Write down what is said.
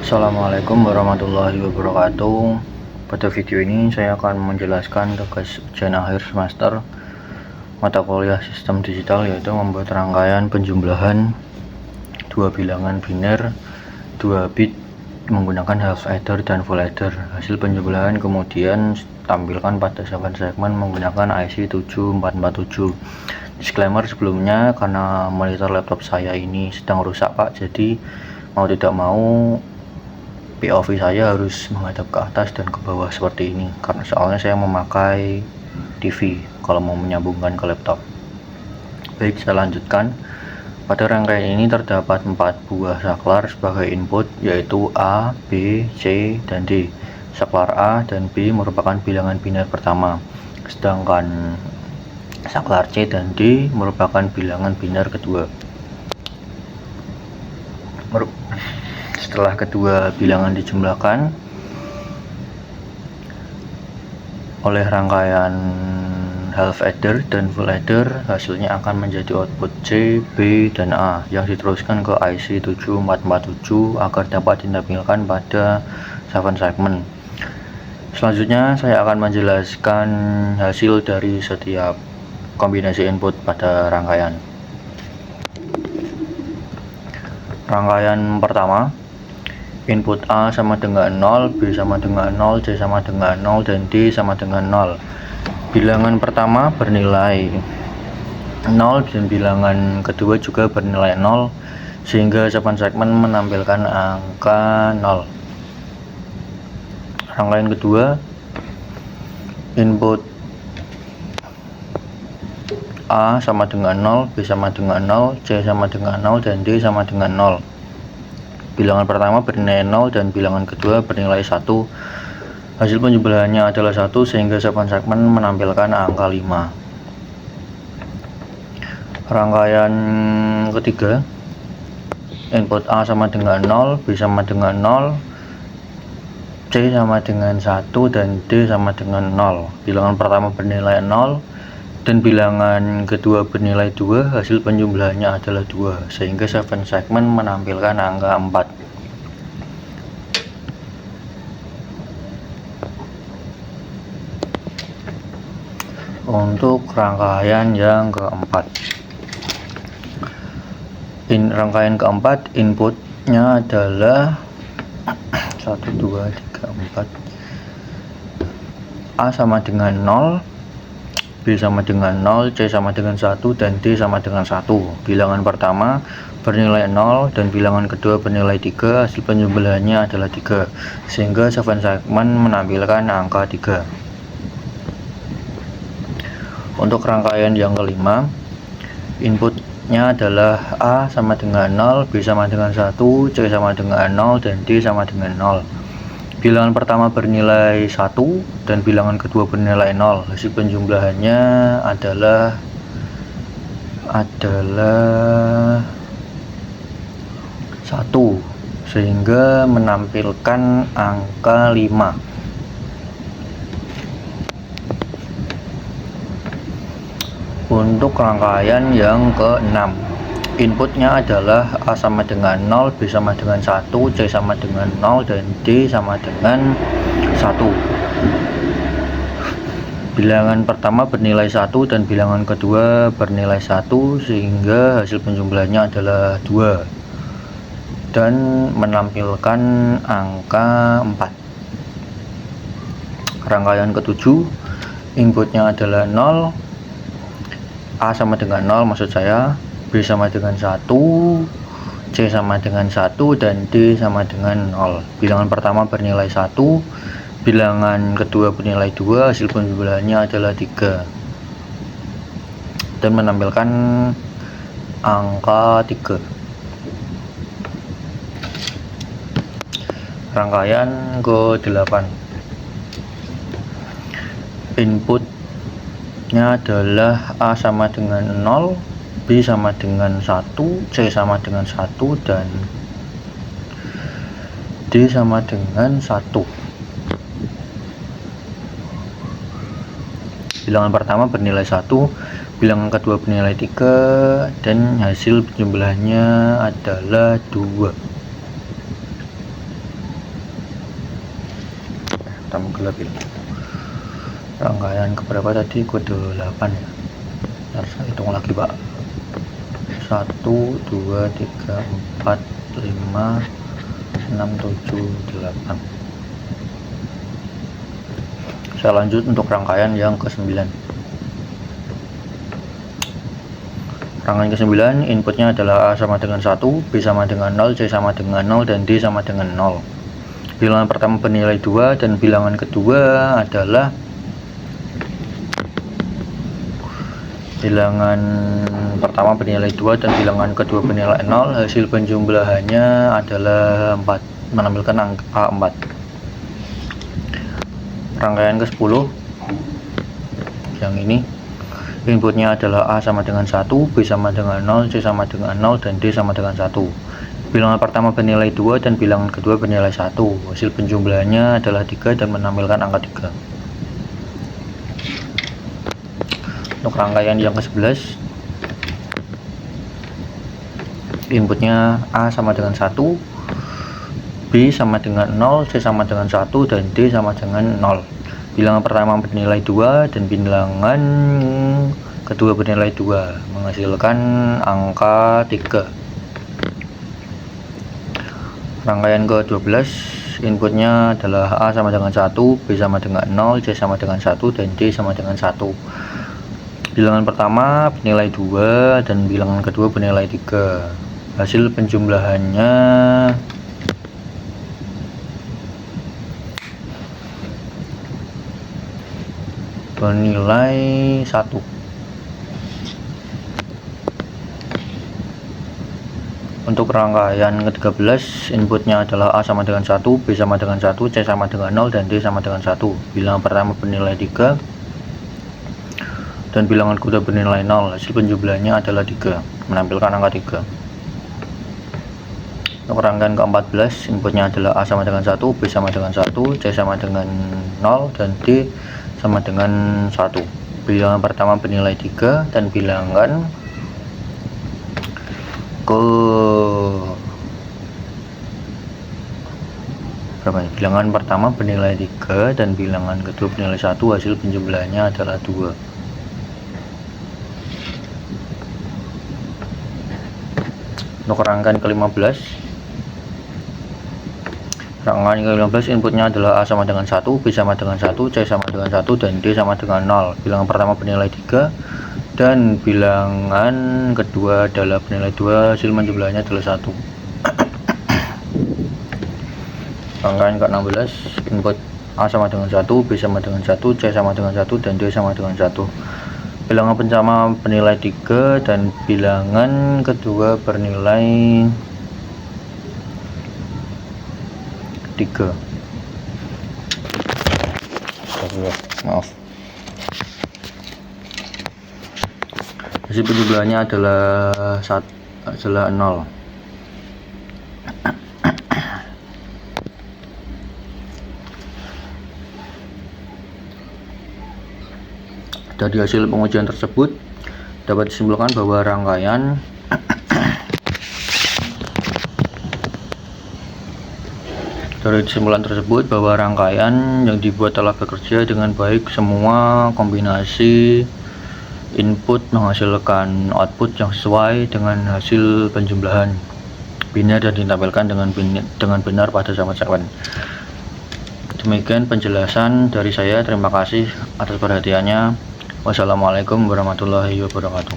Assalamualaikum warahmatullahi wabarakatuh. Pada video ini saya akan menjelaskan tugas ujian akhir semester mata kuliah sistem digital, yaitu membuat rangkaian penjumlahan dua bilangan biner 2 bit menggunakan half adder dan full adder. Hasil penjumlahan kemudian tampilkan pada 7 segmen menggunakan IC 7447. Disclaimer sebelumnya, karena monitor laptop saya ini sedang rusak Pak, jadi mau tidak mau POV saya harus menghadap ke atas dan ke bawah seperti ini, karena soalnya saya memakai TV kalau mau menyambungkan ke laptop. Baik, saya lanjutkan. Pada rangkaian ini terdapat 4 buah saklar sebagai input, yaitu A, B, C, dan D. Saklar A dan B merupakan bilangan biner pertama, sedangkan saklar C dan D merupakan bilangan biner kedua. Setelah kedua bilangan dijumlahkan oleh rangkaian half adder dan full adder, hasilnya akan menjadi output C, B, dan A yang diteruskan ke IC 7447 agar dapat ditampilkan pada 7 segmen. Selanjutnya saya akan menjelaskan hasil dari setiap kombinasi input pada rangkaian. Rangkaian pertama, input A sama dengan 0, B sama dengan 0, C sama dengan 0, dan D sama dengan 0. Bilangan pertama bernilai 0 dan bilangan kedua juga bernilai 0, sehingga 7 segmen menampilkan angka 0. Rangkaian kedua, input A sama dengan 0, B sama dengan 0, C sama dengan 0, dan D sama dengan 0. Bilangan pertama bernilai 0 dan bilangan kedua bernilai 1. Hasil penjumlahannya adalah 1, sehingga 7 segmen menampilkan angka 5. Rangkaian ketiga, input A sama dengan 0, B sama dengan 0, C sama dengan 1, dan D sama dengan 0. Bilangan pertama bernilai 0 dan bilangan kedua bernilai 2. Hasil penjumlahannya adalah 2, sehingga 7 segmen menampilkan angka 4. Untuk rangkaian yang keempat, rangkaian keempat inputnya adalah 1, 2, 3, 4. A sama dengan 0, B sama dengan 0, C sama dengan 1, dan D sama dengan 1. Bilangan pertama bernilai 0 dan bilangan kedua bernilai 3. Hasil penjumlahannya adalah 3, sehingga 7 segmen menampilkan angka 3. Untuk rangkaian yang kelima, inputnya adalah A sama dengan 0, B sama dengan 1, C sama dengan 0, dan D sama dengan 0. Bilangan pertama bernilai 1 dan bilangan kedua bernilai 0. Hasil penjumlahannya adalah 1, sehingga menampilkan angka 5. Untuk rangkaian yang ke-6, inputnya adalah A sama dengan 0, B sama dengan 1, C sama dengan 0, dan D sama dengan 1. Bilangan pertama bernilai 1 dan bilangan kedua bernilai 1, sehingga hasil penjumlahannya adalah 2 dan menampilkan angka 4. Rangkaian ke-7, inputnya adalah 0, A sama dengan 0 maksud saya, B sama dengan 1, C sama dengan 1, dan D sama dengan 0. Bilangan pertama bernilai 1, bilangan kedua bernilai 2, hasil penjumlahannya adalah 3 dan menampilkan angka 3. Rangkaian ke-8, inputnya adalah A sama dengan 0, B sama dengan 1, C sama dengan 1, dan D sama dengan 1. Bilangan pertama bernilai 1, bilangan kedua bernilai 3, dan hasil penjumlahannya adalah 2. tamu gelap ya. Rangkaian keberapa tadi? Kode 8 ya. Ntar saya hitung lagi pak. 1 2 3 4 5 6 7 8. Saya lanjut untuk rangkaian yang ke-9. Rangkaian ke-9 inputnya adalah A sama dengan 1, B sama dengan 0, C sama dengan 0, dan D sama dengan 0. Bilangan pertama bernilai 2 dan bilangan kedua adalah bilangan pertama bernilai 2 dan bilangan kedua bernilai 0. Hasil penjumlahannya adalah 4, menampilkan angka 4. Rangkaian ke-10 yang ini inputnya adalah A sama dengan 1, B sama dengan 0, C sama dengan 0, dan D sama dengan 1. Bilangan pertama bernilai 2 dan bilangan kedua bernilai 1. Hasil penjumlahannya adalah 3 dan menampilkan angka 3. Untuk rangkaian yang ke-11 inputnya A sama dengan 1, B sama dengan 0, C sama dengan 1, dan D sama dengan 0. Bilangan pertama bernilai 2 dan bilangan kedua bernilai 2, menghasilkan angka 3. Rangkaian ke-12 inputnya adalah A sama dengan 1, B sama dengan 0, C sama dengan 1, dan D sama dengan 1. Bilangan pertama bernilai 2 dan bilangan kedua bernilai 3. Hasil penjumlahannya bernilai 1. Untuk rangkaian ke-13 inputnya adalah A sama dengan 1, B sama dengan 1, C sama dengan 0, dan D sama dengan 1. Bilangan pertama bernilai 3 dan bilangan kedua bernilai 0. Hasil penjumlahannya adalah 3, menampilkan angka 3. Untuk rangkaian ke-14 inputnya adalah A sama dengan 1, B sama dengan 1, C sama dengan 0, dan D sama dengan 1. Bilangan pertama bernilai 3 dan bilangan bilangan pertama bernilai 3 dan bilangan kedua bernilai 1. Hasil penjumlahannya adalah 2. Untuk rangkaian ke-15 inputnya adalah A sama dengan 1, B sama dengan 1, C sama dengan 1, dan D sama dengan 0. Bilangan pertama bernilai 3 dan bilangan kedua adalah bernilai 2. Hasil penjumlahannya adalah 1. Rangkaian ke-16 input A sama dengan 1, B sama dengan 1, C sama dengan 1, dan D sama dengan 1. Bilangan pertama bernilai 3 dan bilangan kedua bernilai 3. Maaf. Hasil penjumlahannya adalah 0. Dari hasil pengujian tersebut dapat disimpulkan bahwa rangkaian yang dibuat telah bekerja dengan baik. Semua kombinasi input menghasilkan output yang sesuai dengan hasil penjumlahan biner dan ditampilkan dengan benar pada zaman sekuen. Demikian penjelasan dari saya. Terima kasih atas perhatiannya. Wassalamualaikum warahmatullahi wabarakatuh.